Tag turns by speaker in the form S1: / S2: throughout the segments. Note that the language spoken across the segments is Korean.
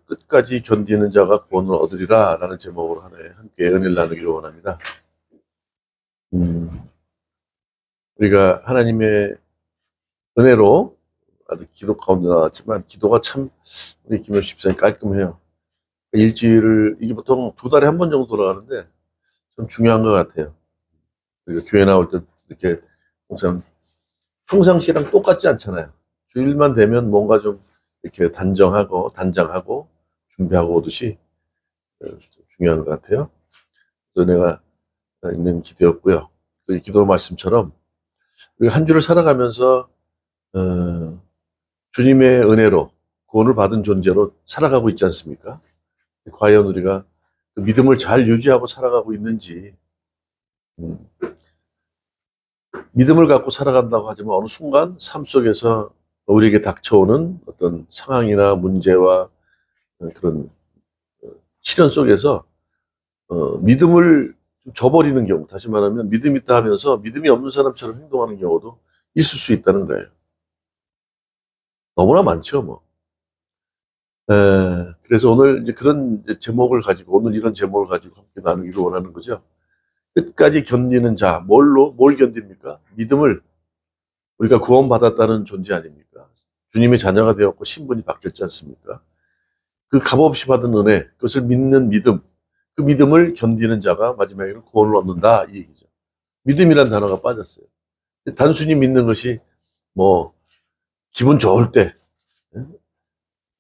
S1: 끝까지 견디는 자가 구원을 얻으리라 라는 제목으로 함께 은혜를 나누기를 원합니다. 우리가 하나님의 은혜로 아주 기도 가운데 나왔지만 기도가 참 우리 김현수 집사님 깔끔해요. 일주일을 이게 보통 2달에 한 번 정도 돌아가는데 참 중요한 것 같아요. 우리가 교회 나올 때 이렇게 항상 평상시랑 똑같지 않잖아요. 주일만 되면 뭔가 좀 이렇게 단장하고 준비하고 오듯이 중요한 것 같아요. 은혜가 있는 기도였고요. 이 기도 말씀처럼 우리가 한 주를 살아가면서 주님의 은혜로 구원을 받은 존재로 살아가고 있지 않습니까? 과연 우리가 그 믿음을 잘 유지하고 살아가고 있는지, 믿음을 갖고 살아간다고 하지만 어느 순간 삶 속에서 우리에게 닥쳐오는 어떤 상황이나 문제와 그런 시련 속에서 믿음을 저버리는 경우, 다시 말하면 믿음 있다 하면서 믿음이 없는 사람처럼 행동하는 경우도 있을 수 있다는 거예요. 너무나 많죠, 뭐. 그래서 오늘 이제 그런 제목을 가지고, 오늘 이런 제목을 가지고 함께 나누기를 원하는 거죠. 끝까지 견디는 자, 뭘 견딥니까? 믿음을. 우리가 구원받았다는 존재 아닙니까? 주님의 자녀가 되었고 신분이 바뀌었지 않습니까? 그 값없이 받은 은혜, 그것을 믿는 믿음, 그 믿음을 견디는 자가 마지막에는 구원을 얻는다, 이 얘기죠. 믿음이란 단어가 빠졌어요. 단순히 믿는 것이 뭐 기분 좋을 때,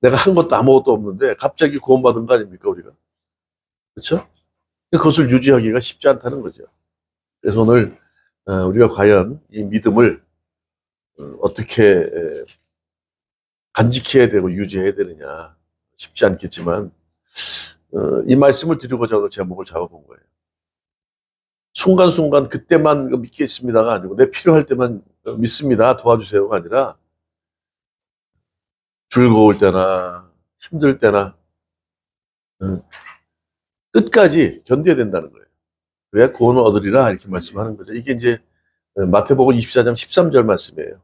S1: 내가 한 것도 아무것도 없는데 갑자기 구원받은 거 아닙니까, 우리가? 그렇죠? 그것을 유지하기가 쉽지 않다는 거죠. 그래서 오늘 우리가 과연 이 믿음을 어떻게 간직해야 되고 유지해야 되느냐, 쉽지 않겠지만 이 말씀을 드리고자 오늘 제목을 잡아본 거예요. 순간순간 그때만 믿겠습니다가 아니고 내 필요할 때만 믿습니다, 도와주세요가 아니라 즐거울 때나 힘들 때나 끝까지 견뎌야 된다는 거예요. 그래야 구원을 얻으리라 이렇게 말씀하는 거죠. 이게 이제 마태복음 24장 13절 말씀이에요.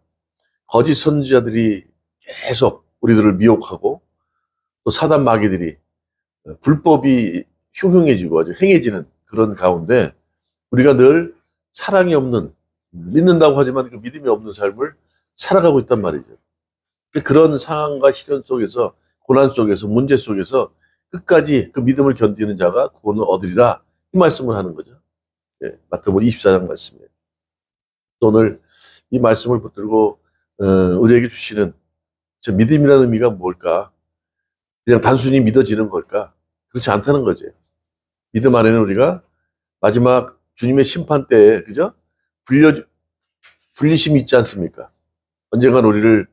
S1: 거짓 선지자들이 계속 우리들을 미혹하고 또 사단 마귀들이 불법이 흉흉해지고 아주 행해지는 그런 가운데 우리가 늘 사랑이 없는, 믿는다고 하지만 그 믿음이 없는 삶을 살아가고 있단 말이죠. 그런 상황과 시련 속에서, 고난 속에서, 문제 속에서 끝까지 그 믿음을 견디는 자가 구원을 얻으리라 이 말씀을 하는 거죠. 마태복음 24장 말씀이에요. 오늘 이 말씀을 붙들고 우리에게 주시는 믿음이라는 의미가 뭘까? 그냥 단순히 믿어지는 걸까? 그렇지 않다는 거죠. 믿음 안에는 우리가 마지막 주님의 심판 때에, 그죠? 분리심이 있지 않습니까? 언젠간 우리를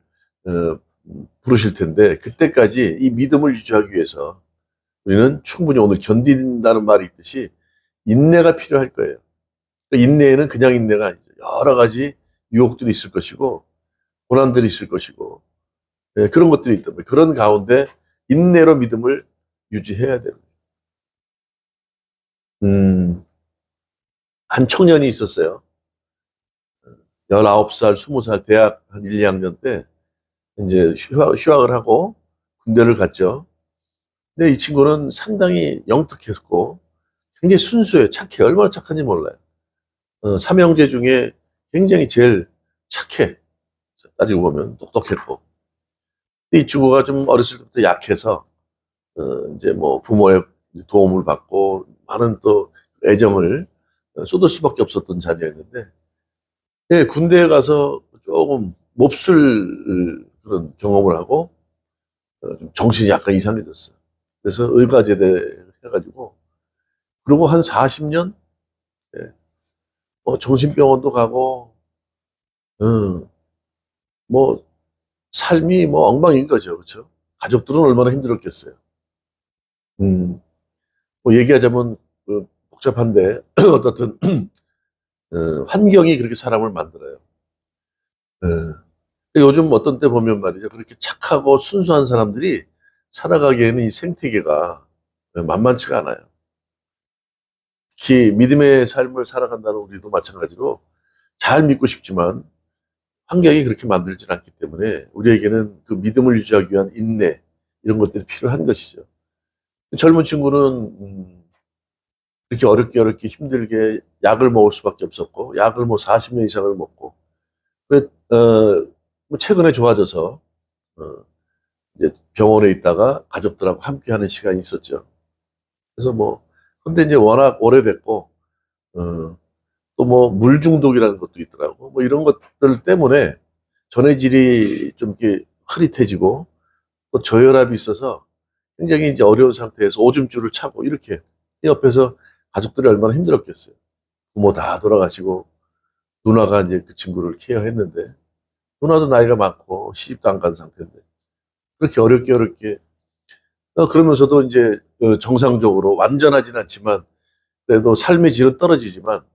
S1: 부르실 텐데, 그때까지 이 믿음을 유지하기 위해서 우리는 충분히 오늘 견딘다는 말이 있듯이 인내가 필요할 거예요. 그러니까 인내에는 그냥 인내가 아니죠. 여러 가지 유혹들이 있을 것이고, 고난들이 있을 것이고, 그런 것들이 있단 말이에요. 그런 가운데 인내로 믿음을 유지해야 됩니다. 한 청년이 있었어요. 19살, 20살 대학 한 1, 2학년 때 이제 휴학을 하고 군대를 갔죠. 근데 이 친구는 상당히 영특했고 굉장히 순수해요. 착해. 얼마나 착한지 몰라요. 삼형제 중에 굉장히 제일 착해. 따지고 보면 똑똑했고. 근데 이 친구가 좀 어렸을 때부터 약해서 이제 뭐 부모의 도움을 받고 많은 또 애정을 쏟을 수밖에 없었던 자녀였는데, 군대에 가서 조금 몹쓸 그런 경험을 하고 좀 정신이 약간 이상해졌어요. 그래서 의과제대 해가지고 그리고 한 40년 정신병원도 가고 뭐 삶이 뭐 엉망인 거죠, 그렇죠? 가족들은 얼마나 힘들었겠어요. 뭐 얘기하자면 복잡한데 어떻든 환경이 그렇게 사람을 만들어요. 요즘 어떤 때 보면 말이죠, 그렇게 착하고 순수한 사람들이 살아가기에는 이 생태계가 만만치가 않아요. 특히 믿음의 삶을 살아간다는 우리도 마찬가지로 잘 믿고 싶지만 환경이 그렇게 만들지 않기 때문에 우리에게는 그 믿음을 유지하기 위한 인내, 이런 것들이 필요한 것이죠. 젊은 친구는 그렇게 어렵게 힘들게 약을 먹을 수밖에 없었고, 약을 뭐 40년 이상을 먹고, 뭐 최근에 좋아져서 이제 병원에 있다가 가족들하고 함께하는 시간이 있었죠. 그래서 뭐 근데 이제 워낙 오래됐고, 또 뭐 물 중독이라는 것도 있더라고. 뭐 이런 것들 때문에 전해질이 좀 이렇게 흐릿해지고, 또 저혈압이 있어서 굉장히 이제 어려운 상태에서 오줌줄을 차고 이렇게 옆에서 가족들이 얼마나 힘들었겠어요. 부모 다 돌아가시고 누나가 이제 그 친구를 케어했는데, 누나도 나이가 많고 시집도 안 간 상태인데 그렇게 어렵게 그러면서도 이제 정상적으로 완전하진 않지만 그래도 삶의 질은 떨어지지만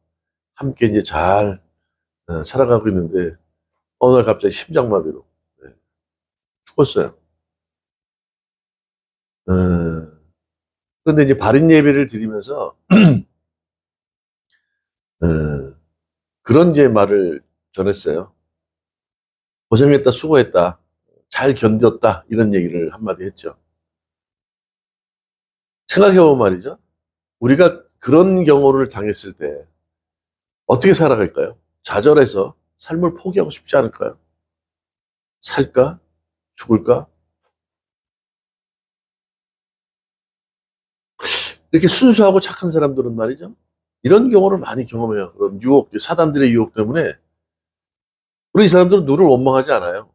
S1: 함께 이제 잘 살아가고 있는데, 어느 날 갑자기 심장마비로 네, 죽었어요. 어, 그런데 이제 발인 예배를 드리면서 어, 그런 이제 말을 전했어요. 고생했다, 수고했다, 잘 견뎠다, 이런 얘기를 한마디 했죠. 생각해보면 말이죠. 우리가 그런 경우를 당했을 때 어떻게 살아갈까요? 좌절해서 삶을 포기하고 싶지 않을까요? 살까? 죽을까? 이렇게 순수하고 착한 사람들은 말이죠. 이런 경우를 많이 경험해요. 그런 유혹, 사단들의 유혹 때문에 우리 이 사람들은 누를 원망하지 않아요.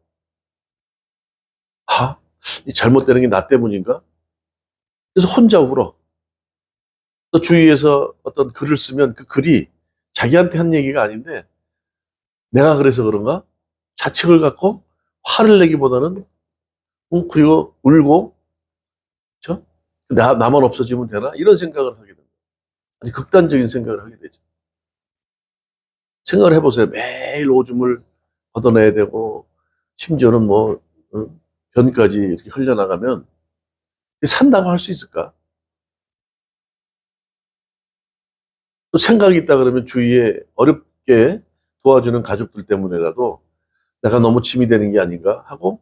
S1: 아, 이 잘못되는 게 나 때문인가? 그래서 혼자 울어. 또 주위에서 어떤 글을 쓰면 그 글이 자기한테 한 얘기가 아닌데 내가 그래서 그런가? 자책을 갖고 화를 내기보다는 그리고 울고, 그렇죠? 나만 없어지면 되나? 이런 생각을 하게 됩니다. 아주 극단적인 생각을 하게 되죠. 생각을 해보세요. 매일 오줌을 걷어내야 되고 심지어는 뭐 변까지 이렇게 흘려나가면 산다고 할 수 있을까? 또 생각이 있다 그러면 주위에 어렵게 도와주는 가족들 때문에라도 내가 너무 짐이 되는 게 아닌가 하고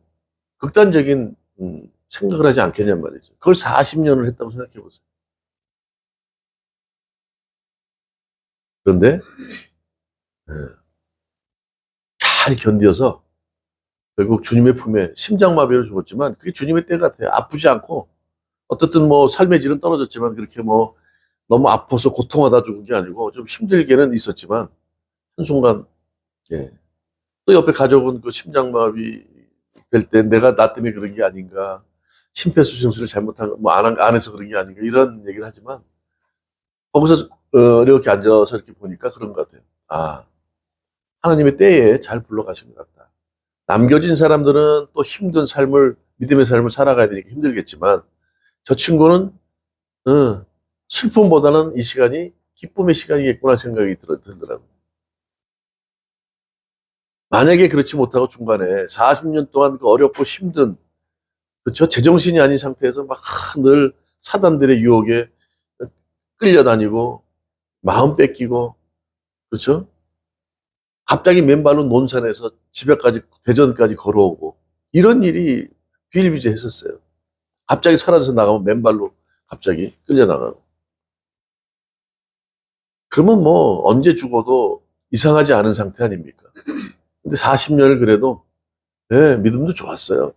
S1: 극단적인 생각을 하지 않겠냔 말이죠. 그걸 40년을 했다고 생각해 보세요. 그런데 예, 잘 견뎌서 결국 주님의 품에 심장마비로 죽었지만 그게 주님의 때 같아요. 아프지 않고 어떻든 뭐 삶의 질은 떨어졌지만 그렇게 뭐 너무 아파서 고통하다 죽은 게 아니고 좀 힘들게는 있었지만 한순간, 예. 또 옆에 가족은 그 심장마비 될 때 내가 나 때문에 그런 게 아닌가, 심폐소생술을 잘못한 안 해서 그런 게 아닌가 이런 얘기를 하지만 거기서 이렇게 앉아서 이렇게 보니까 그런 것 같아요. 아, 하나님의 때에 잘 불러가신 것 같다. 남겨진 사람들은 또 힘든 삶을, 믿음의 삶을 살아가야 되니까 힘들겠지만 저 친구는 슬픔보다는 이 시간이 기쁨의 시간이겠구나 생각이 들더라고요. 만약에 그렇지 못하고 중간에 40년 동안 그 어렵고 힘든, 그렇죠? 제정신이 아닌 상태에서 막 늘 사단들의 유혹에 끌려다니고 마음 뺏기고, 그렇죠? 갑자기 맨발로 논산에서 집에까지 대전까지 걸어오고 이런 일이 비일비재했었어요. 갑자기 사라져서 나가면 맨발로 갑자기 끌려나가고. 그러면 뭐 언제 죽어도 이상하지 않은 상태 아닙니까? 근데 40년을 그래도 예, 믿음도 좋았어요.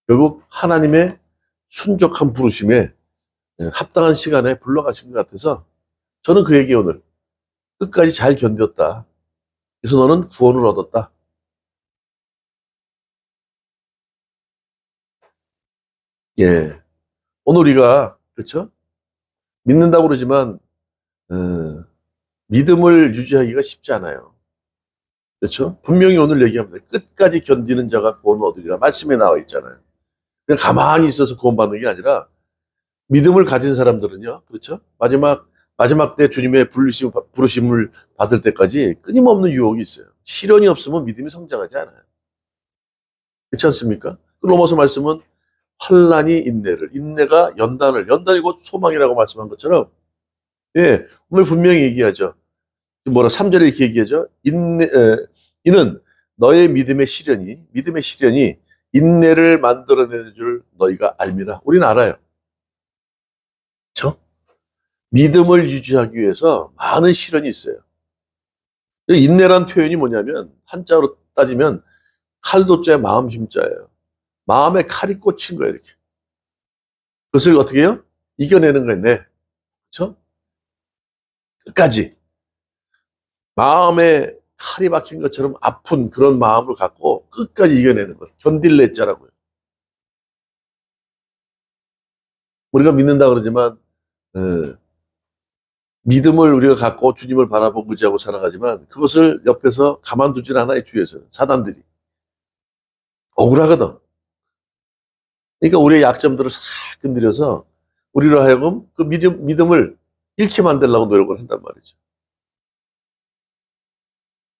S1: 결국 하나님의 순적한 부르심에 합당한 시간에 불러가신 것 같아서 저는 그 얘기 오늘 끝까지 잘 견뎠다. 그래서 너는 구원을 얻었다. 예. 오늘 우리가 그렇죠? 믿는다고 그러지만 어, 믿음을 유지하기가 쉽지 않아요. 그렇죠? 분명히 오늘 얘기합니다. 끝까지 견디는 자가 구원을 얻으리라 말씀에 나와 있잖아요. 그냥 가만히 있어서 구원받는 게 아니라 믿음을 가진 사람들은요. 그렇죠? 마지막 때 주님의 부르심을 받을 때까지 끊임없는 유혹이 있어요. 시련이 없으면 믿음이 성장하지 않아요. 그렇지 않습니까? 그 로마서 말씀은 환난이 인내를, 인내가 연단이 곧 소망이라고 말씀한 것처럼, 예, 오늘 분명히 얘기하죠. 3절에 이렇게 얘기하죠. 이는 믿음의 시련이 인내를 만들어내는 줄 너희가 알미라. 우리는 알아요. 그렇죠? 믿음을 유지하기 위해서 많은 시련이 있어요. 인내란 표현이 뭐냐면 한자로 따지면 칼도자에 마음 힘자예요. 마음에 칼이 꽂힌 거예요, 이렇게. 그것을 어떻게 해요? 이겨내는 거예요, 네. 그렇죠? 끝까지. 마음에 칼이 박힌 것처럼 아픈 그런 마음을 갖고 끝까지 이겨내는 것. 견딜 자라고요. 우리가 믿는다 그러지만 믿음을 우리가 갖고 주님을 바라보고 의지하고 살아가지만 그것을 옆에서 가만두질 않아요, 주위에서. 사단들이. 억울하거든. 그러니까 우리의 약점들을 싹 건드려서 우리로 하여금 그 믿음을 잃게 만들려고 노력을 한단 말이죠.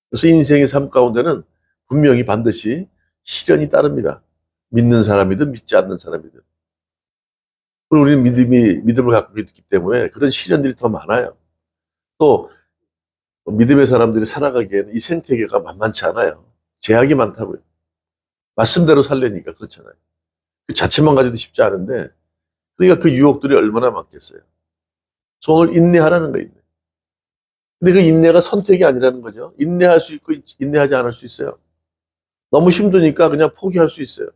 S1: 그래서 인생의 삶 가운데는 분명히 반드시 시련이 따릅니다. 믿는 사람이든 믿지 않는 사람이든. 그리고 우리는 믿음을 갖고 있기 때문에 그런 시련들이 더 많아요. 또 믿음의 사람들이 살아가기에는 이 생태계가 만만치 않아요. 제약이 많다고요. 말씀대로 살려니까 그렇잖아요. 그 자체만 가지도 쉽지 않은데 그러니까 그 유혹들이 얼마나 많겠어요. 손을 인내하라는 거예요. 근데 그 인내가 선택이 아니라는 거죠. 인내할 수 있고 인내하지 않을 수 있어요. 너무 힘드니까 그냥 포기할 수 있어요.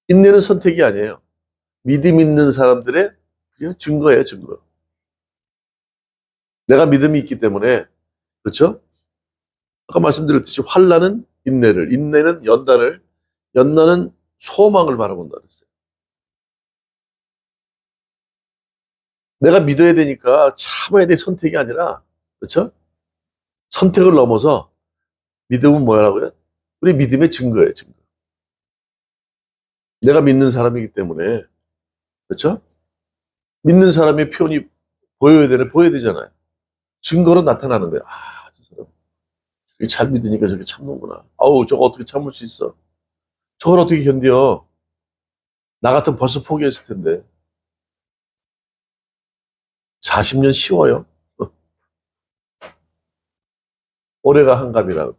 S1: 인내는 선택이 아니에요. 믿음 있는 사람들의 증거예요, 증거. 내가 믿음이 있기 때문에, 그렇죠? 아까 말씀드렸듯이 환난은 인내를, 인내는 연단을, 연단은 소망을 바라본다 그랬어요. 내가 믿어야 되니까 참아야 될 선택이 아니라, 그렇죠? 선택을 넘어서 믿음은 뭐라고요? 우리 믿음의 증거예요, 증거. 내가 믿는 사람이기 때문에, 그렇죠? 믿는 사람의 표현이 보여야 되잖아요. 증거로 나타나는 거예요. 아, 저 사람 잘 믿으니까 저렇게 참는구나. 아우, 저거 어떻게 참을 수 있어? 저걸 어떻게 견뎌? 나 같으면 벌써 포기했을 텐데. 40년 쉬워요? 올해가 한갑이라고.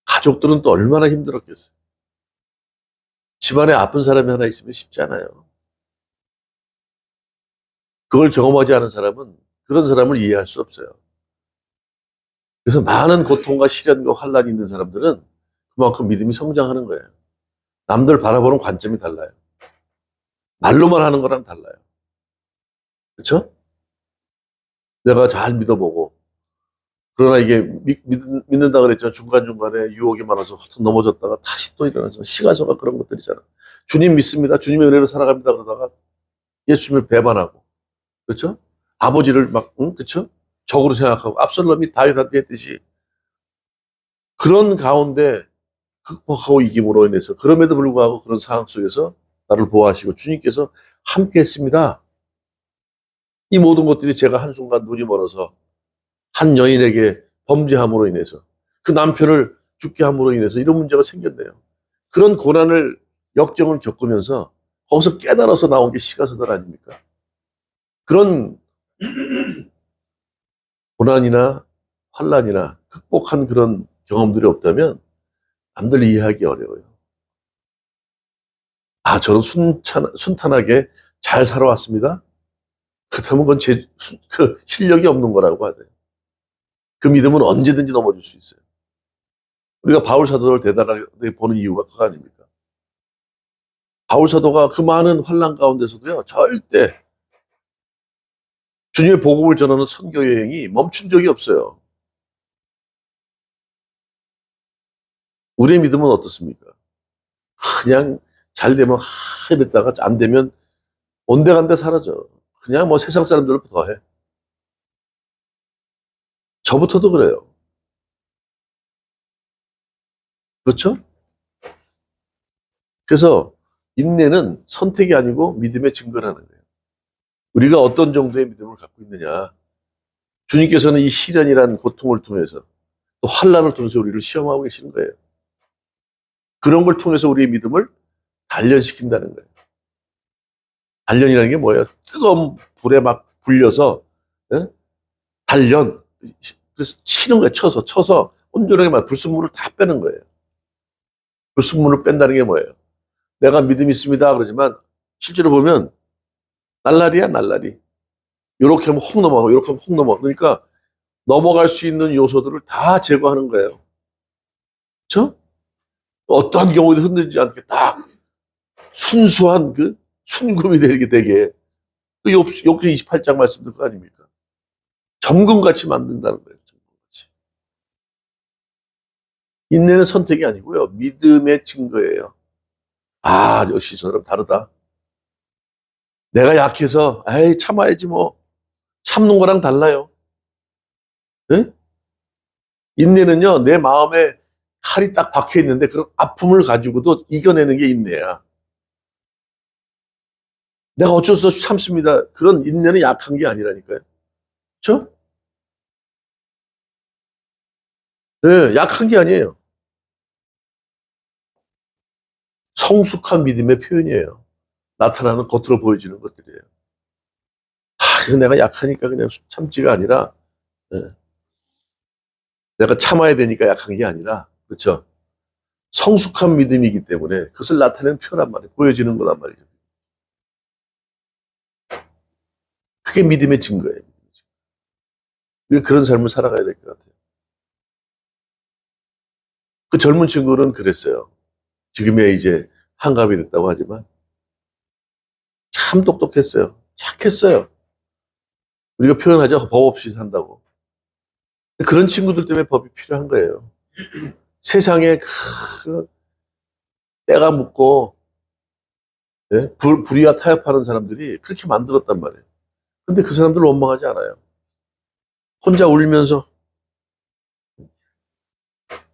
S1: 가족들은 또 얼마나 힘들었겠어요. 집안에 아픈 사람이 하나 있으면 쉽지 않아요. 그걸 경험하지 않은 사람은 그런 사람을 이해할 수 없어요. 그래서 많은 고통과 시련과 환란이 있는 사람들은 그만큼 믿음이 성장하는 거예요. 남들 바라보는 관점이 달라요. 말로만 하는 거랑 달라요. 그렇죠? 내가 잘 믿어보고 그러나 이게 믿는다 그랬죠. 중간중간에 유혹이 많아서 헛 넘어졌다가 다시 또 일어나서 시가소가 그런 것들이잖아. 주님 믿습니다. 주님의 은혜로 살아갑니다. 그러다가 예수님을 배반하고, 그렇죠? 아버지를 막, 응? 그렇죠? 적으로 생각하고 압살롬이 다윗한테 했듯이 그런 가운데 극복하고 이김으로 인해서 그럼에도 불구하고 그런 상황 속에서 나를 보호하시고 주님께서 함께 했습니다. 이 모든 것들이 제가 한순간 눈이 멀어서 한 여인에게 범죄함으로 인해서 그 남편을 죽게 함으로 인해서 이런 문제가 생겼네요. 그런 고난을 역경을 겪으면서 거기서 깨달아서 나온 게 시가서들 아닙니까? 그런 고난이나 환난이나 극복한 그런 경험들이 없다면 남들 이해하기 어려워요. 아, 저는 순탄하게 잘 살아왔습니다. 그렇다면 그건 그 실력이 없는 거라고 하네요. 그 믿음은 언제든지 넘어질 수 있어요. 우리가 바울 사도를 대단하게 보는 이유가 그거 아닙니까? 바울 사도가 그 많은 환난 가운데서도요, 절대 주님의 복음을 전하는 선교 여행이 멈춘 적이 없어요. 우리의 믿음은 어떻습니까? 그냥 잘 되면 이랬다가 안 되면 온데간데 사라져. 그냥 뭐 세상 사람들보다 더해. 저부터도 그래요. 그렇죠? 그래서 인내는 선택이 아니고 믿음의 증거라는 거예요. 우리가 어떤 정도의 믿음을 갖고 있느냐. 주님께서는 이 시련이라는 고통을 통해서 또 환란을 통해서 우리를 시험하고 계시는 거예요. 그런 걸 통해서 우리의 믿음을 단련시킨다는 거예요. 단련이라는 게 뭐예요? 뜨거운 불에 막 불려서 단련. 그래서 치는 거예요. 쳐서 온전하게 불순물을 다 빼는 거예요. 불순물을 뺀다는 게 뭐예요? 내가 믿음이 있습니다 그러지만 실제로 보면 날라리야 날라리. 요렇게 하면 혹 넘어가고 요렇게 하면 혹 넘어가고 그러니까 넘어갈 수 있는 요소들을 다 제거하는 거예요. 그렇죠? 어떠한 경우에도 흔들리지 않게 딱 순수한 그 순금이 되게 그 욥기 28장 말씀들 거 아닙니까? 점검같이 만든다는 거예요. 점검같이. 인내는 선택이 아니고요. 믿음의 증거예요. 아, 역시 저 사람 다르다. 내가 약해서 에이 참아야지 뭐. 참는 거랑 달라요. 네? 인내는요. 내 마음에 칼이 딱 박혀 있는데 그런 아픔을 가지고도 이겨내는 게 인내야. 내가 어쩔 수 없이 참습니다. 그런 인내는 약한 게 아니라니까요. 그렇죠? 네, 약한 게 아니에요. 성숙한 믿음의 표현이에요. 나타나는 겉으로 보여지는 것들이에요. 이거 내가 약하니까 그냥 참지가 아니라 네, 내가 참아야 되니까 약한 게 아니라 그렇죠. 성숙한 믿음이기 때문에 그것을 나타내는 표란 말이에요. 보여지는 거란 말이죠. 그게 믿음의 증거예요. 그런 삶을 살아가야 될 것 같아요. 그 젊은 친구는 그랬어요. 지금의 이제 한갑이 됐다고 하지만 참 똑똑했어요. 착했어요. 우리가 표현하죠. 법 없이 산다고. 그런 친구들 때문에 법이 필요한 거예요. 세상에 그 때가 묻고 예? 불의와 타협하는 사람들이 그렇게 만들었단 말이에요. 근데 그 사람들 원망하지 않아요. 혼자 울면서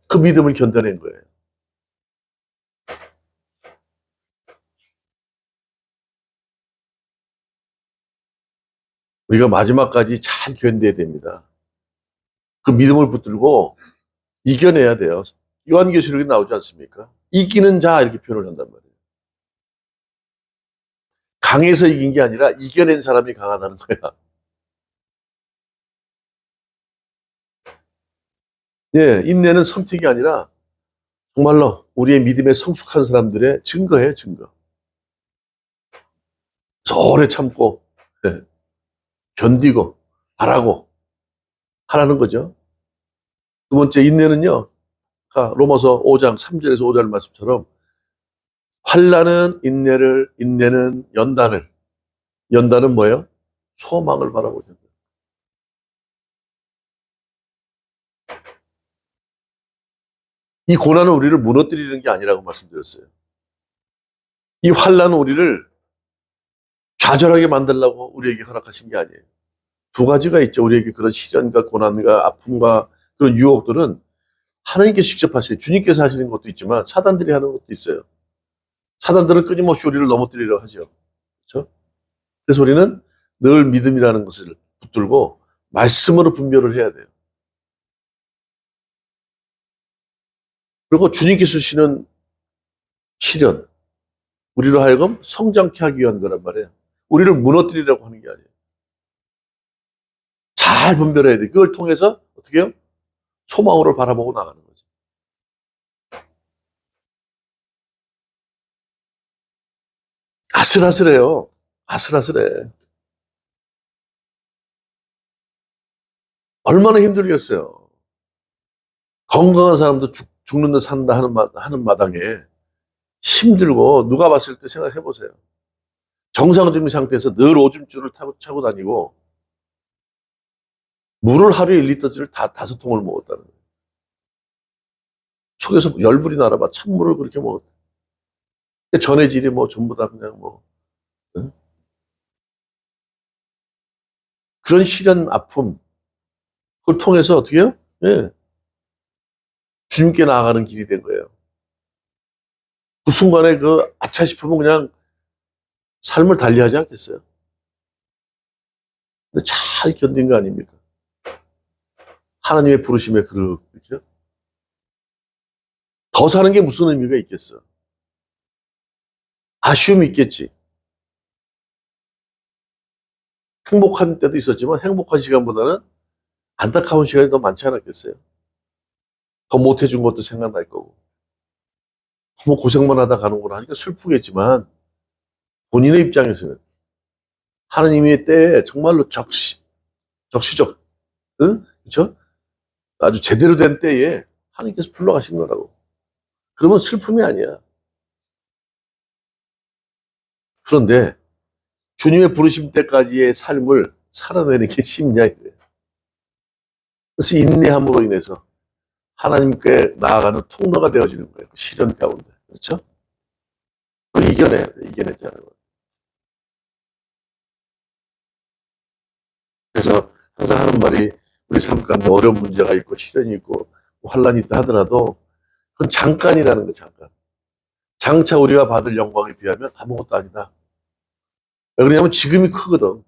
S1: 그 믿음을 견뎌낸 거예요. 우리가 마지막까지 잘 견뎌야 됩니다. 그 믿음을 붙들고 이겨내야 돼요. 요한계시록에 나오지 않습니까? 이기는 자 이렇게 표현을 한단 말이에요. 강해서 이긴 게 아니라 이겨낸 사람이 강하다는 거야. 예, 인내는 선택이 아니라 정말로 우리의 믿음에 성숙한 사람들의 증거예요, 증거. 오래 참고 예, 견디고 바라고 하라는 거죠. 두 번째 인내는요. 로마서 5장 3절에서 5절 말씀처럼 환난은 인내를 인내는 연단은 뭐예요? 소망을 바라보죠. 이 고난은 우리를 무너뜨리는 게 아니라고 말씀드렸어요. 이 환난은 우리를 좌절하게 만들려고 우리에게 허락하신 게 아니에요. 두 가지가 있죠. 우리에게 그런 시련과 고난과 아픔과 그런 유혹들은 하나님께서 직접 하시는, 주님께서 하시는 것도 있지만 사단들이 하는 것도 있어요. 사단들은 끊임없이 우리를 넘어뜨리려 하죠. 그렇죠? 그래서 우리는 늘 믿음이라는 것을 붙들고 말씀으로 분별을 해야 돼요. 그리고 주님께서 주시는 시련, 우리로 하여금 성장케 하기 위한 거란 말이에요. 우리를 무너뜨리려고 하는 게 아니에요. 잘 분별해야 돼. 그걸 통해서 어떻게 해요? 소망으로 바라보고 나가는 거죠. 아슬아슬해요. 아슬아슬해. 얼마나 힘들겠어요. 건강한 사람도 죽는 데 산다 하는 마당에 힘들고 누가 봤을 때 생각해 보세요. 정상적인 상태에서 늘 오줌줄을 차고 다니고 물을 하루에 1리터를 다섯 통을 먹었다는 거예요. 속에서 열불이 나라봐 찬물을 그렇게 먹었다. 전해질이 뭐 전부 다 그냥 뭐 응? 그런 시련 아픔 그걸 통해서 어떻게 해요? 예, 주님께 나아가는 길이 된 거예요. 그 순간에 그 아차 싶으면 그냥 삶을 달리하지 않겠어요? 근데 잘 견딘 거 아닙니까? 하나님의 부르심에 그렇죠? 더 사는 게 무슨 의미가 있겠어? 아쉬움이 있겠지. 행복한 때도 있었지만 행복한 시간보다는 안타까운 시간이 더 많지 않았겠어요? 더 못해준 것도 생각날 거고. 너무 고생만 하다 가는구나 하니까 슬프겠지만 본인의 입장에서는 하나님의 때에 정말로 적시적, 응? 그렇죠? 아주 제대로 된 때에 하나님께서 불러가신 거라고. 그러면 슬픔이 아니야. 그런데 주님의 부르심 때까지의 삶을 살아내는 게 쉽냐 이거예요. 그래서 인내함으로 인해서 하나님께 나아가는 통로가 되어지는 거예요. 시련 가운데. 그렇죠? 그걸 이겨내야 돼. 이겨내잖아요. 그래서 항상 하는 말이 우리 삶 가운데 어려운 문제가 있고 시련이 있고 환란이 있다 하더라도 그건 잠깐이라는 거 잠깐. 장차 우리가 받을 영광에 비하면 아무것도 아니다. 왜 그러냐면 지금이 크거든.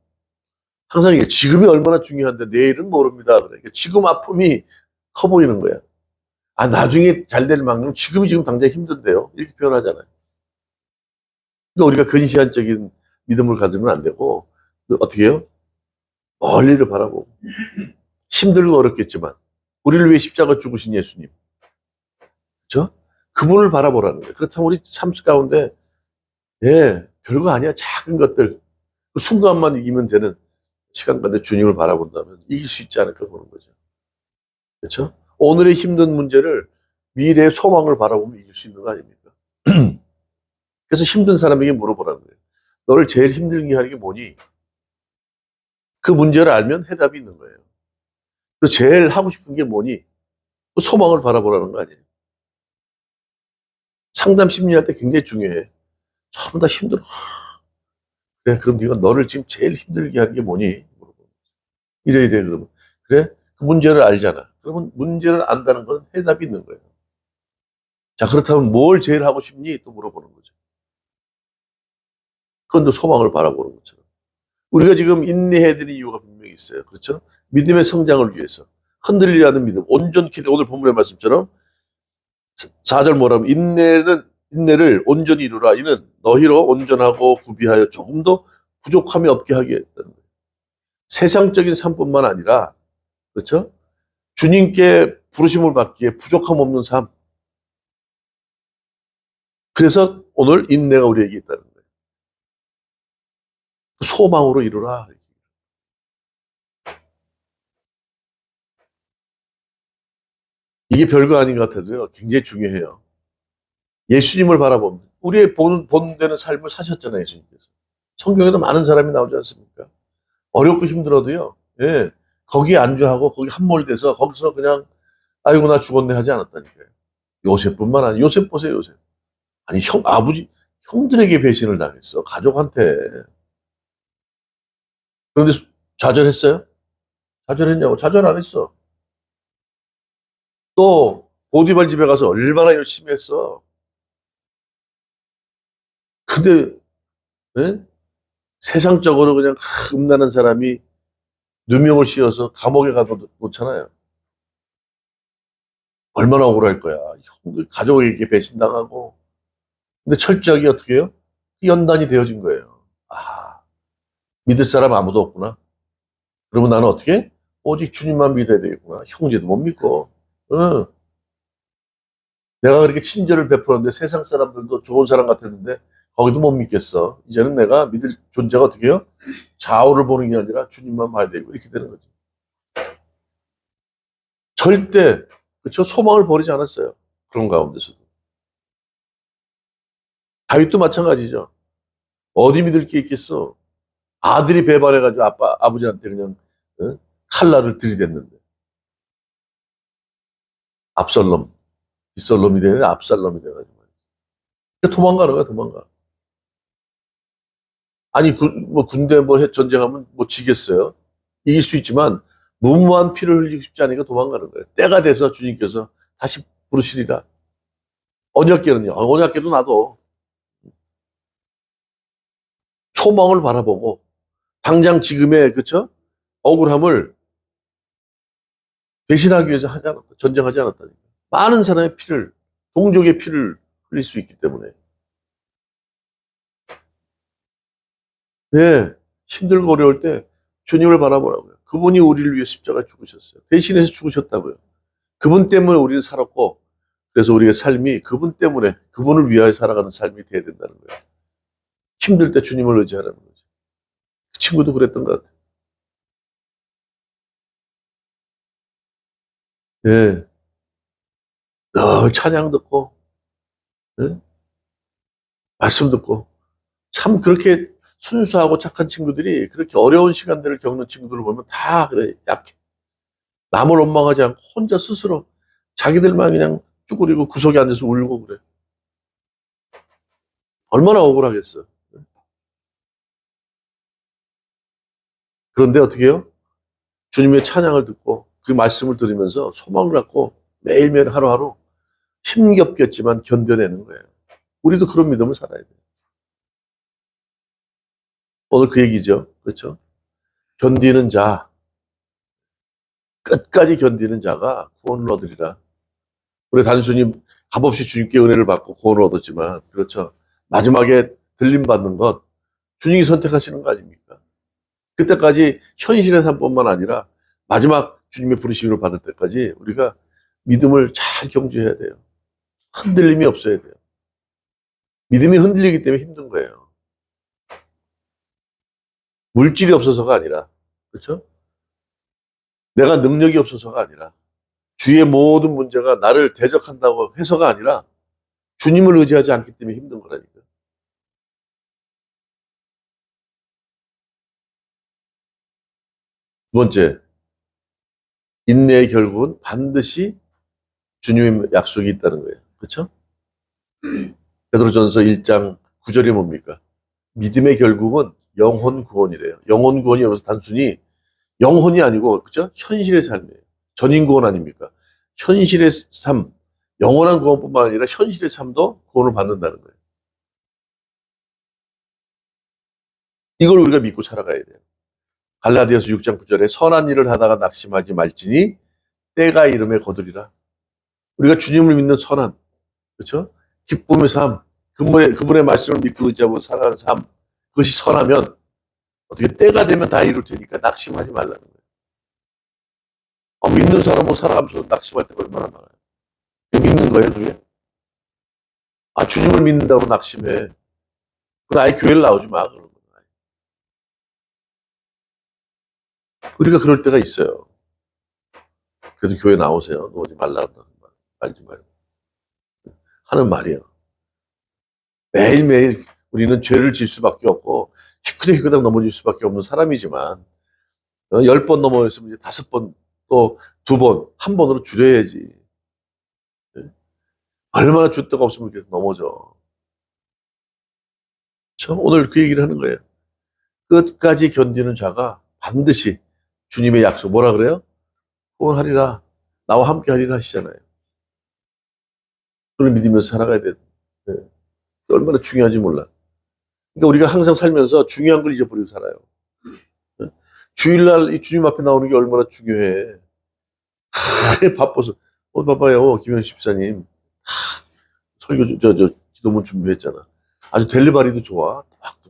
S1: 항상 이게 지금이 얼마나 중요한데 내일은 모릅니다. 그러니까 지금 아픔이 커 보이는 거야. 아, 나중에 잘 될 망정 지금이 지금 당장 힘든데요. 이렇게 표현하잖아요. 그러니까 우리가 근시안적인 믿음을 가지면 안 되고 어떻게 해요? 멀리를 바라보고 힘들고 어렵겠지만 우리를 위해 십자가 죽으신 예수님, 그렇죠? 그분을 바라보라는 거예요. 그렇다면 우리 삶 가운데 예, 별거 아니야. 작은 것들 그 순간만 이기면 되는 시간 가운데 주님을 바라본다면 이길 수 있지 않을까 보는 거죠. 그렇죠? 오늘의 힘든 문제를 미래의 소망을 바라보면 이길 수 있는 거 아닙니까? 그래서 힘든 사람에게 물어보라는 거예요. 너를 제일 힘들게 하는 게 뭐니? 그 문제를 알면 해답이 있는 거예요. 그 제일 하고 싶은 게 뭐니? 그 소망을 바라보라는 거 아니에요. 상담 심리할 때 굉장히 중요해. 전부 다 힘들어. 그래, 그럼 네가 너를 지금 제일 힘들게 하는 게 뭐니? 이래야 돼, 그러면. 그래? 그 문제를 알잖아. 그러면 문제를 안다는 건 해답이 있는 거예요. 자, 그렇다면 뭘 제일 하고 싶니? 또 물어보는 거죠. 그건 또 소망을 바라보는 것처럼. 우리가 지금 인내해야 되는 이유가 분명히 있어요. 그렇죠? 믿음의 성장을 위해서. 흔들리지 않는 믿음. 온전히, 오늘 본문의 말씀처럼 4절 뭐라면 인내를 온전히 이루라. 이는 너희로 온전하고 구비하여 조금 더 부족함이 없게 하게 했다는 거예요. 세상적인 삶뿐만 아니라 그렇죠? 주님께 부르심을 받기에 부족함 없는 삶. 그래서 오늘 인내가 우리에게 있다는 거예요. 소망으로 이루라. 이게 별거 아닌 것 같아도요. 굉장히 중요해요. 예수님을 바라보면 우리의 본되는 삶을 사셨잖아요. 예수님께서. 성경에도 많은 사람이 나오지 않습니까? 어렵고 힘들어도요. 예. 거기에 안주하고 거기 함몰돼서 거기서 그냥 아이고 나 죽었네 하지 않았다니까요. 요셉뿐만 아니라 요셉 보세요. 요셉. 아니 아버지 형들에게 배신을 당했어. 가족한테. 그런데 좌절했어요? 좌절했냐고? 좌절 안 했어. 또 보디발 집에 가서 얼마나 열심히 했어. 근데 예? 세상적으로 그냥 음란한 사람이 누명을 씌워서 감옥에 가도 놓잖아요. 얼마나 억울할 거야. 형들 가족에게 배신당하고. 근데 철저하게 어떻게 해요? 연단이 되어진 거예요. 아, 믿을 사람 아무도 없구나. 그러면 나는 어떻게? 오직 주님만 믿어야 되겠구나. 형제도 못 믿고. 응. 내가 그렇게 친절을 베풀었는데 세상 사람들도 좋은 사람 같았는데 거기도 못 믿겠어. 이제는 내가 믿을 존재가 어떻게 해요? 좌우를 보는 게 아니라 주님만 봐야 되고 이렇게 되는 거죠. 절대 그렇죠? 소망을 버리지 않았어요. 그런 가운데서도. 다윗도 마찬가지죠. 어디 믿을 게 있겠어? 아들이 배반해가지고 아버지한테 그냥 어? 칼날을 들이댔는데 압살롬, 뒷살롬이 되는데 압살롬이 돼가지고 도망가는 거야, 도망가. 아니 뭐 군대 뭐 전쟁하면 뭐 지겠어요? 이길 수 있지만 무모한 피를 흘리고 싶지 않으니까 도망가는 거예요. 때가 돼서 주님께서 다시 부르시리라. 언약궤는요. 언약궤도 나도 소망을 바라보고 당장 지금의 그쵸 억울함을 대신하기 위해서 전쟁하지 않았다니까. 많은 사람의 피를 동족의 피를 흘릴 수 있기 때문에 예 힘들고 어려울 때 주님을 바라보라고요. 그분이 우리를 위해 십자가 죽으셨어요. 대신해서 죽으셨다고요. 그분 때문에 우리는 살았고, 그래서 우리의 삶이 그분 때문에, 그분을 위하여 살아가는 삶이 돼야 된다는 거예요. 힘들 때 주님을 의지하라는 거죠. 그 친구도 그랬던 것 같아요. 예. 늘 찬양 듣고, 예? 말씀 듣고, 참 그렇게 순수하고 착한 친구들이 그렇게 어려운 시간들을 겪는 친구들을 보면 다 그래, 약해. 남을 원망하지 않고 혼자 스스로 자기들만 그냥 쭈그리고 구석에 앉아서 울고 그래. 얼마나 억울하겠어. 그런데 어떻게 해요? 주님의 찬양을 듣고 그 말씀을 들으면서 소망을 갖고 매일매일 하루하루 힘겹겠지만 견뎌내는 거예요. 우리도 그런 믿음을 살아야 돼요. 오늘 그 얘기죠. 그렇죠? 견디는 자, 끝까지 견디는 자가 구원을 얻으리라. 우리 단순히 값없이 주님께 은혜를 받고 구원을 얻었지만, 그렇죠. 마지막에 들림받는 것, 주님이 선택하시는 거 아닙니까? 그때까지 현실의 삶뿐만 아니라 마지막 주님의 부르심을 받을 때까지 우리가 믿음을 잘 경주해야 돼요. 흔들림이 없어야 돼요. 믿음이 흔들리기 때문에 힘든 거예요. 물질이 없어서가 아니라, 그렇죠? 내가 능력이 없어서가 아니라, 주위의 모든 문제가 나를 대적한다고 해서가 아니라, 주님을 의지하지 않기 때문에 힘든 거라니까. 두 번째, 인내의 결국은 반드시 주님의 약속이 있다는 거예요. 그렇죠? 베드로전서 1장 9절이 뭡니까? 믿음의 결국은 영혼 구원이래요. 영혼 구원이 여기서 단순히 영혼이 아니고, 그죠? 현실의 삶이에요. 전인 구원 아닙니까? 현실의 삶, 영원한 구원뿐만 아니라 현실의 삶도 구원을 받는다는 거예요. 이걸 우리가 믿고 살아가야 돼요. 갈라디아서 6장 9절에 선한 일을 하다가 낙심하지 말지니 때가 이름에 거두리라. 우리가 주님을 믿는 선한, 그렇죠? 기쁨의 삶, 그분의 말씀을 믿고 의지하고 살아가는 삶, 그것이 선하면 어떻게 때가 되면 다 이룰 테니까 낙심하지 말라는 거예요. 믿는 사람은 살아가면서 낙심할 때가 얼마나 많아요. 믿는 거예요, 그게? 주님을 믿는다고 낙심해. 그럼 아예 교회를 나오지 마, 그러는 거예요. 우리가 그럴 때가 있어요. 그래도 교회 나오세요. 나오지 말라는 말지 말고. 하는 말이에요. 매일매일 우리는 죄를 질 수밖에 없고, 희끄덕희끄덕 넘어질 수밖에 없는 사람이지만, 10번 넘어졌으면 이제 5번, 또 2번, 한 번으로 줄여야지. 얼마나 줏대가 없으면 계속 넘어져. 그렇죠? 오늘 그 얘기를 하는 거예요. 끝까지 견디는 자가 반드시 주님의 약속, 뭐라 그래요? 구원하리라. 나와 함께 하리라 하시잖아요. 그걸 믿으면서 살아가야 돼. 네. 얼마나 중요한지 몰라. 그러니까 우리가 항상 살면서 중요한 걸 잊어버리고 살아요. 네? 주일날 이 주님 앞에 나오는 게 얼마나 중요해. 바빠서. 봐봐요, 김현 집사님. 설교, 기도문 준비했잖아. 아주 델리바리도 좋아.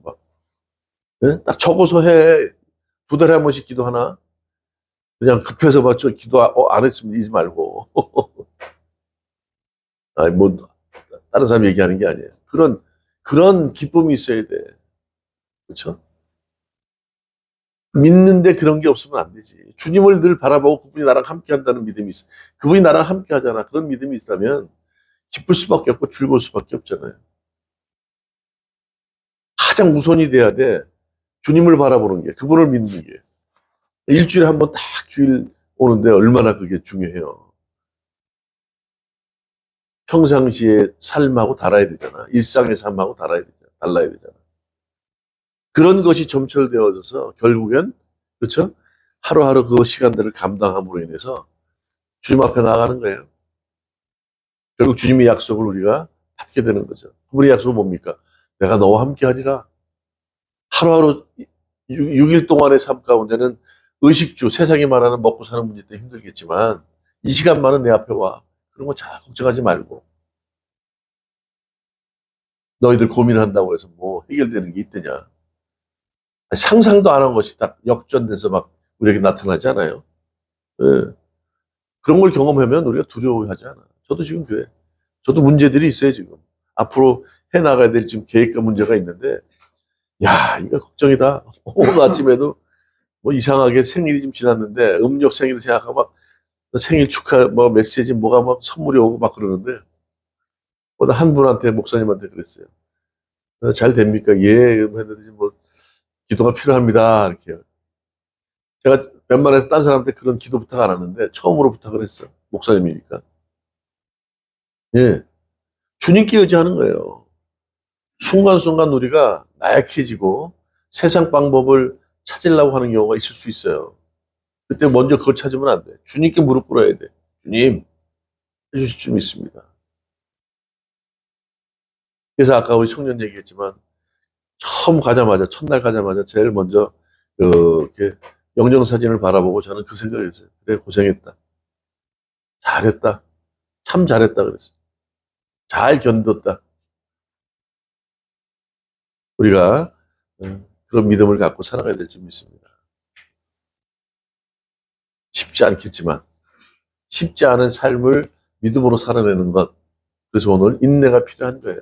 S1: 막. 네? 딱 적어서 해. 2달에 한 번씩 기도하나? 그냥 급해서 맞죠. 기도 안 했으면 이지 말고. 아니, 뭐, 다른 사람 얘기하는 게 아니에요. 그런 기쁨이 있어야 돼. 그렇죠? 믿는데 그런 게 없으면 안 되지. 주님을 늘 바라보고 그분이 나랑 함께 한다는 믿음이 있어. 그분이 나랑 함께 하잖아. 그런 믿음이 있다면 기쁠 수밖에 없고 즐거울 수밖에 없잖아요. 가장 우선이 돼야 돼. 주님을 바라보는 게, 그분을 믿는 게. 일주일에 한 번 딱 주일 오는데 얼마나 그게 중요해요. 평상시의 삶하고 달아야 되잖아. 일상의 삶하고 달라야 되잖아. 그런 것이 점철되어져서 결국엔, 그렇죠? 하루하루 그 시간들을 감당함으로 인해서 주님 앞에 나가는 거예요. 결국 주님의 약속을 우리가 받게 되는 거죠. 그분의 약속은 뭡니까? 내가 너와 함께 하리라. 하루하루 6일 동안의 삶 가운데는 의식주, 세상이 말하는 먹고 사는 문제 때문에 힘들겠지만 이 시간만은 내 앞에 와. 그런 거 잘 걱정하지 말고. 너희들 고민한다고 해서 뭐 해결되는 게 있더냐. 상상도 안 한 것이 딱 역전돼서 막 우리에게 나타나지 않아요. 예. 그런 걸 경험하면 우리가 두려워하지 않아. 저도 지금 그래. 저도 문제들이 있어요, 지금. 앞으로 해 나가야 될 지금 계획과 문제가 있는데, 야, 이거 걱정이다. 오늘 아침에도 뭐 이상하게 생일이 좀 지났는데, 음력 생일 생각하고 막 생일 축하 뭐 메시지 뭐가 막 선물이 오고 막 그러는데, 보다 한 분한테, 목사님한테 그랬어요. 잘 됩니까? 예, 했는데 뭐, 기도가 필요합니다. 이렇게. 제가 웬만해서 딴 사람한테 그런 기도 부탁 안 하는데, 처음으로 부탁을 했어. 목사님이니까. 예. 주님께 의지하는 거예요. 순간순간 우리가 나약해지고 세상 방법을 찾으려고 하는 경우가 있을 수 있어요. 그때 먼저 그걸 찾으면 안 돼. 주님께 무릎 꿇어야 돼. 주님, 해주실 줄 믿습니다. 그래서 아까 우리 청년 얘기했지만, 처음 가자마자, 첫날 가자마자 제일 먼저, 이렇게 영정사진을 바라보고 저는 그 생각을 했어요. 그래, 고생했다. 잘했다. 참 잘했다. 그랬어요. 잘 견뎠다. 우리가 그런 믿음을 갖고 살아가야 될 줄 믿습니다. 쉽지 않겠지만, 쉽지 않은 삶을 믿음으로 살아내는 것. 그래서 오늘 인내가 필요한 거예요.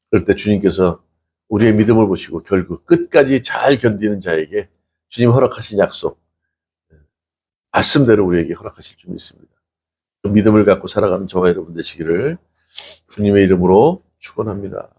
S1: 그럴 때 주님께서 우리의 믿음을 보시고 결국 끝까지 잘 견디는 자에게 주님 허락하신 약속, 말씀대로 우리에게 허락하실 줄 믿습니다. 그 믿음을 갖고 살아가는 저와 여러분 되시기를 주님의 이름으로 축원합니다.